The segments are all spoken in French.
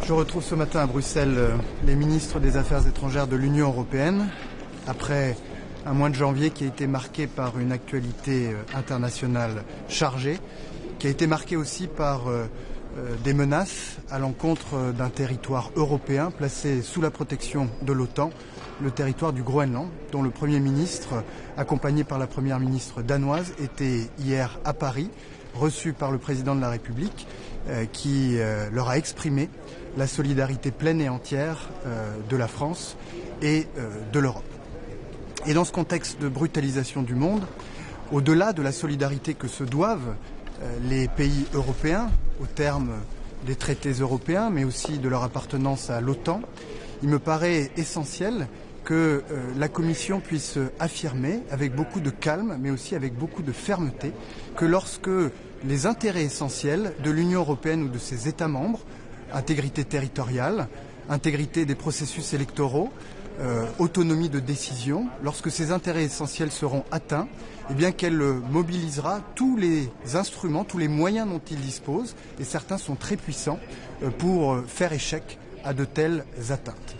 Je retrouve ce matin à Bruxelles les ministres des Affaires étrangères de l'Union européenne, après un mois de janvier qui a été marqué par une actualité internationale chargée, qui a été marqué aussi par des menaces à l'encontre d'un territoire européen placé sous la protection de l'OTAN, le territoire du Groenland, dont le Premier ministre, accompagné par la Première ministre danoise, était hier à Paris, reçu par le Président de la République, qui leur a exprimé la solidarité pleine et entière de la France et de l'Europe. Et dans ce contexte de brutalisation du monde, au-delà de la solidarité que se doivent les pays européens au terme des traités européens, mais aussi de leur appartenance à l'OTAN, il me paraît essentiel que la Commission puisse affirmer avec beaucoup de calme, mais aussi avec beaucoup de fermeté, que lorsque les intérêts essentiels de l'Union européenne ou de ses États membres, intégrité territoriale, intégrité des processus électoraux, autonomie de décision, lorsque ces intérêts essentiels seront atteints, eh bien qu'elle mobilisera tous les instruments, tous les moyens dont il dispose, et certains sont très puissants, pour faire échec à de telles atteintes.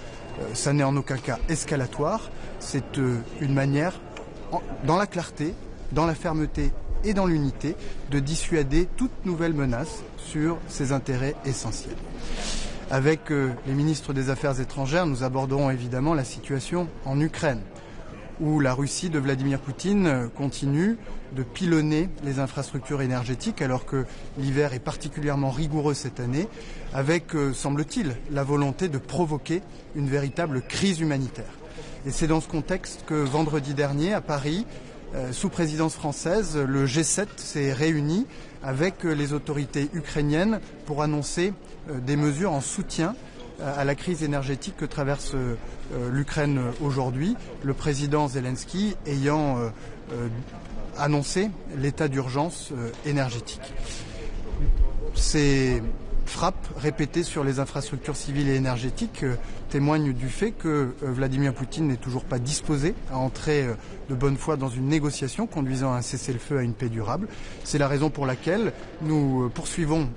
Ça n'est en aucun cas escalatoire, c'est une manière, dans la clarté, dans la fermeté et dans l'unité, de dissuader toute nouvelle menace sur ces intérêts essentiels. Avec les ministres des Affaires étrangères, nous aborderons évidemment la situation en Ukraine, où la Russie de Vladimir Poutine continue de pilonner les infrastructures énergétiques alors que l'hiver est particulièrement rigoureux cette année, avec, semble-t-il, la volonté de provoquer une véritable crise humanitaire. Et c'est dans ce contexte que vendredi dernier, à Paris, sous présidence française, le G7 s'est réuni avec les autorités ukrainiennes pour annoncer des mesures en soutien à la crise énergétique que traverse l'Ukraine aujourd'hui, le président Zelensky ayant annoncé l'état d'urgence énergétique. Ces frappes répétées sur les infrastructures civiles et énergétiques témoignent du fait que Vladimir Poutine n'est toujours pas disposé à entrer de bonne foi dans une négociation conduisant à un cessez-le-feu, à une paix durable. C'est la raison pour laquelle nous poursuivons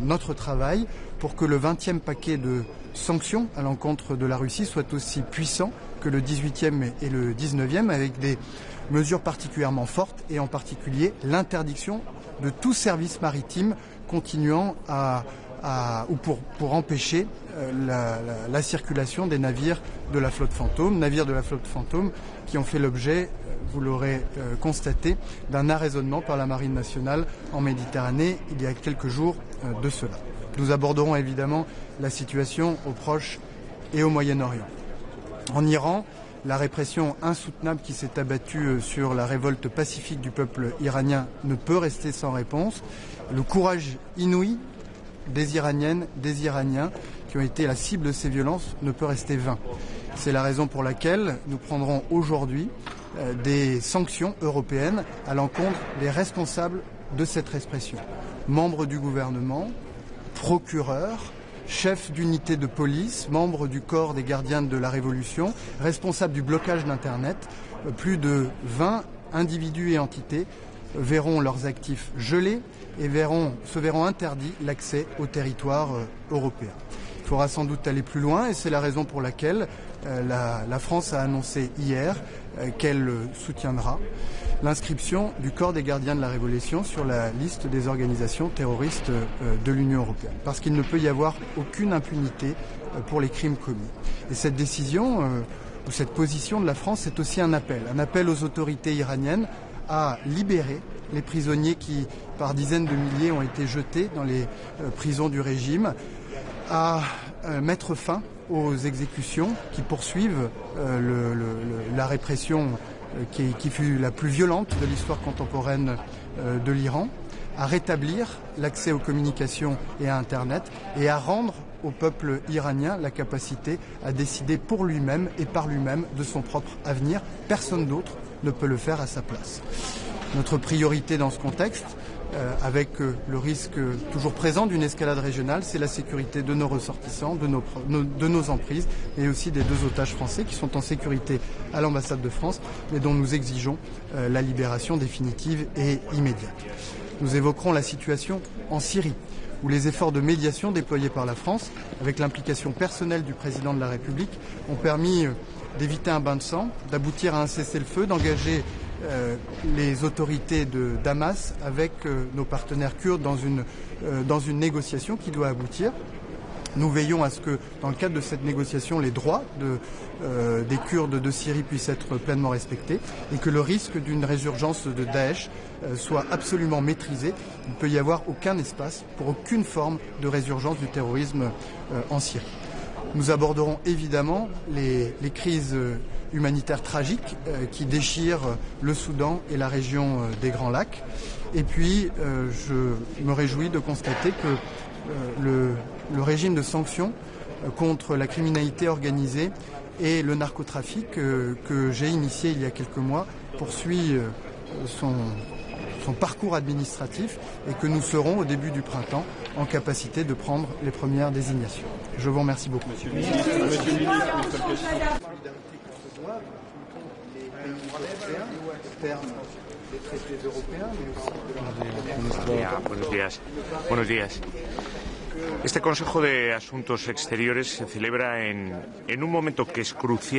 notre travail pour que le 20e paquet de sanctions à l'encontre de la Russie soit aussi puissant que le 18e et le 19e, avec des mesures particulièrement fortes et en particulier l'interdiction de tout service maritime continuant pour empêcher la circulation des navires de la flotte fantôme qui ont fait l'objet, vous l'aurez constaté, d'un arraisonnement par la Marine nationale en Méditerranée il y a quelques jours de cela. Nous aborderons évidemment la situation au Proche et au Moyen-Orient. En Iran, la répression insoutenable qui s'est abattue sur la révolte pacifique du peuple iranien ne peut rester sans réponse. Le courage inouï des Iraniennes, des Iraniens qui ont été la cible de ces violences ne peut rester vain. C'est la raison pour laquelle nous prendrons aujourd'hui des sanctions européennes à l'encontre des responsables de cette répression. Membres du gouvernement, procureurs, chefs d'unité de police, membres du corps des gardiens de la Révolution, responsables du blocage d'Internet, plus de 20 individus et entités verront leurs actifs gelés et se verront interdits l'accès au territoire européen. Il faudra sans doute aller plus loin et c'est la raison pour laquelle la France a annoncé hier qu'elle soutiendra l'inscription du corps des gardiens de la Révolution sur la liste des organisations terroristes de l'Union européenne. Parce qu'il ne peut y avoir aucune impunité pour les crimes commis. Et cette décision, ou cette position de la France, c'est aussi un appel aux autorités iraniennes à libérer les prisonniers qui, par dizaines de milliers, ont été jetés dans les prisons du régime, à mettre fin aux exécutions qui poursuivent la répression qui fut la plus violente de l'histoire contemporaine de l'Iran, à rétablir l'accès aux communications et à Internet et à rendre au peuple iranien la capacité à décider pour lui-même et par lui-même de son propre avenir. Personne d'autre ne peut le faire à sa place. Notre priorité dans ce contexte, avec le risque toujours présent d'une escalade régionale, c'est la sécurité de nos ressortissants, de nos emprises, mais aussi des 2 otages français qui sont en sécurité à l'ambassade de France, mais dont nous exigeons la libération définitive et immédiate. Nous évoquerons la situation en Syrie, où les efforts de médiation déployés par la France, avec l'implication personnelle du président de la République, ont permis d'éviter un bain de sang, d'aboutir à un cessez-le-feu, d'engager les autorités de Damas avec nos partenaires kurdes dans une négociation qui doit aboutir. Nous veillons à ce que, dans le cadre de cette négociation, les droits des Kurdes de Syrie puissent être pleinement respectés et que le risque d'une résurgence de Daesh soit absolument maîtrisé. Il ne peut y avoir aucun espace pour aucune forme de résurgence du terrorisme en Syrie. Nous aborderons évidemment les crises humanitaires tragiques qui déchirent le Soudan et la région des Grands Lacs. Et puis, je me réjouis de constater que le régime de sanctions contre la criminalité organisée et le narcotrafic que j'ai initié il y a quelques mois poursuit son parcours administratif et que nous serons au début du printemps en capacité de prendre les premières désignations. Je vous remercie beaucoup. Monsieur le ministre, une seule question. Buenos días. Este Consejo de Asuntos Exteriores se celebra en un momento que es crucial